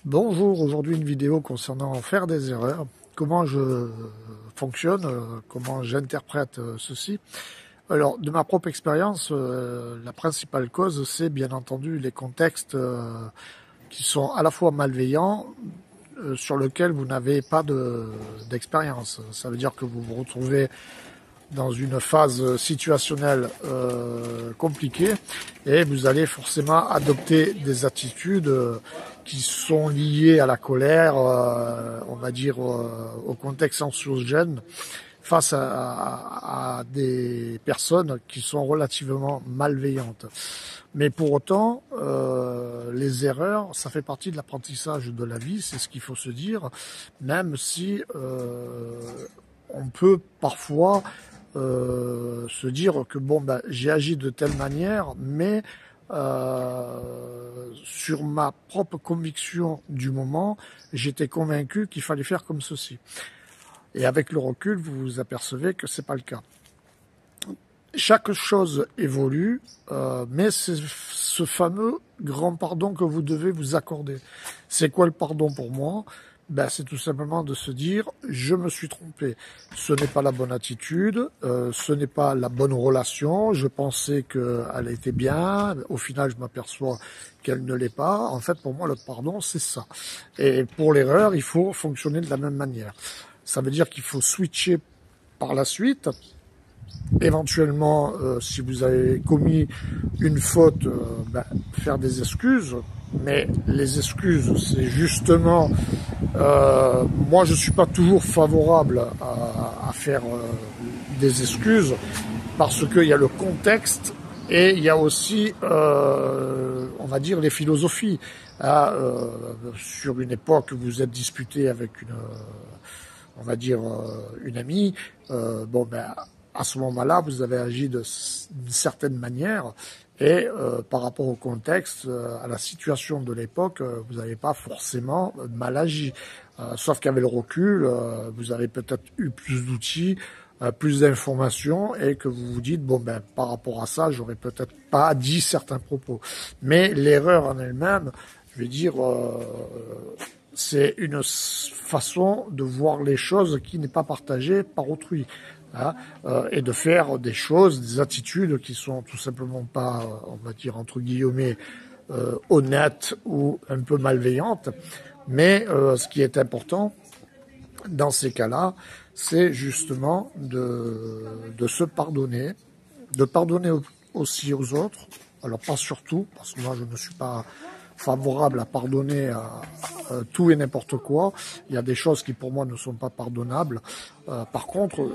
Bonjour, aujourd'hui une vidéo concernant faire des erreurs, comment je fonctionne, comment j'interprète ceci. Alors, de ma propre expérience, la principale cause, c'est bien entendu les contextes qui sont à la fois malveillants, sur lesquels vous n'avez pas d'expérience. Ça veut dire que vous vous retrouvez dans une phase situationnelle compliquée et vous allez forcément adopter des attitudes qui sont liées à la colère, on va dire au contexte anxiogène face à des personnes qui sont relativement malveillantes. Mais pour autant, les erreurs, ça fait partie de l'apprentissage de la vie, c'est ce qu'il faut se dire, même si on peut parfois se dire que bon, ben, j'ai agi de telle manière, mais sur ma propre conviction du moment, j'étais convaincu qu'il fallait faire comme ceci. Et avec le recul, vous vous apercevez que c'est pas le cas. Chaque chose évolue, mais c'est ce fameux grand pardon que vous devez vous accorder. C'est quoi le pardon pour moi ? Ben, c'est tout simplement de se dire je me suis trompé, ce n'est pas la bonne attitude, ce n'est pas la bonne relation, je pensais qu'elle était bien, au final je m'aperçois qu'elle ne l'est pas. En fait, pour moi le pardon c'est ça, et pour l'erreur il faut fonctionner de la même manière. Ça veut dire qu'il faut switcher par la suite. Éventuellement, si vous avez commis une faute, faire des excuses. Mais les excuses, c'est justement, moi je suis pas toujours favorable à faire des excuses parce qu'il y a le contexte et il y a aussi, on va dire, les philosophies. Sur une époque, vous êtes disputé avec une, on va dire, une amie. À ce moment-là, vous avez agi d'une certaine manière et par rapport au contexte, à la situation de l'époque, vous n'avez pas forcément mal agi. Sauf qu'avec le recul, vous avez peut-être eu plus d'outils, plus d'informations et que vous vous dites, bon ben par rapport à ça, j'aurais peut-être pas dit certains propos. Mais l'erreur en elle-même, je vais dire, c'est une façon de voir les choses qui n'est pas partagée par autrui. Et de faire des choses, des attitudes qui sont tout simplement pas, on va dire entre guillemets, honnêtes ou un peu malveillantes. Mais ce qui est important dans ces cas-là, c'est justement de se pardonner, de pardonner aussi aux autres. Alors pas surtout, parce que moi je ne suis pas favorable à pardonner à tout et n'importe quoi. Il y a des choses qui pour moi ne sont pas pardonnables. Par contre,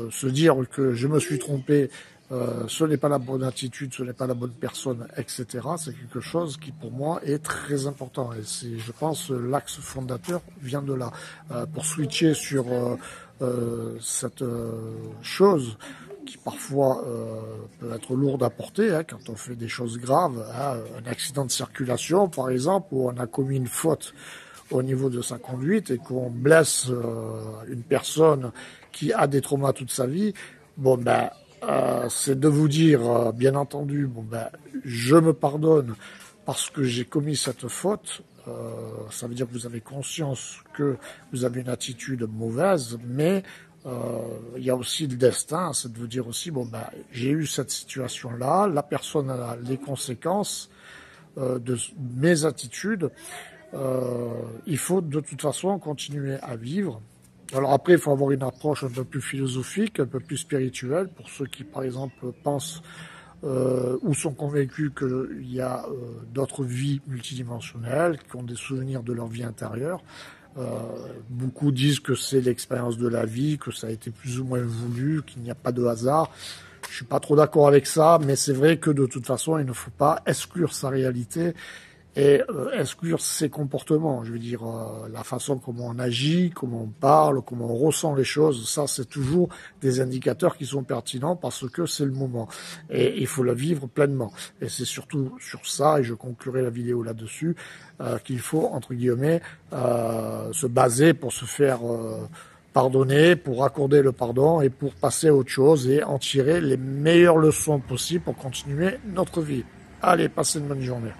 se dire que je me suis trompé, ce n'est pas la bonne attitude, ce n'est pas la bonne personne, etc., c'est quelque chose qui pour moi est très important. Et c'est, je pense, l'axe fondateur vient de là. Pour switcher sur cette chose qui parfois peut être lourde à porter quand on fait des choses graves, un accident de circulation par exemple, où on a commis une faute au niveau de sa conduite et qu'on blesse une personne qui a des traumas toute sa vie, bon ben c'est de vous dire bien entendu, bon ben je me pardonne parce que j'ai commis cette faute. Ça veut dire que vous avez conscience que vous avez une attitude mauvaise, mais il y a aussi le destin, c'est de vous dire aussi, bon ben, j'ai eu cette situation-là, la personne a les conséquences de mes attitudes, il faut de toute façon continuer à vivre. Alors après, il faut avoir une approche un peu plus philosophique, un peu plus spirituelle, pour ceux qui, par exemple, pensent ou sont convaincus qu'il y a d'autres vies multidimensionnelles, qui ont des souvenirs de leur vie intérieure. Beaucoup disent que c'est l'expérience de la vie, que ça a été plus ou moins voulu, qu'il n'y a pas de hasard. Je suis pas trop d'accord avec ça, mais c'est vrai que de toute façon, il ne faut pas exclure sa réalité et exclure ses comportements. Je veux dire, la façon comment on agit, comment on parle, comment on ressent les choses, ça c'est toujours des indicateurs qui sont pertinents parce que c'est le moment. Et il faut le vivre pleinement. Et c'est surtout sur ça, et je conclurai la vidéo là-dessus, qu'il faut, entre guillemets, se baser pour se faire pardonner, pour accorder le pardon et pour passer à autre chose et en tirer les meilleures leçons possibles pour continuer notre vie. Allez, passez une bonne journée.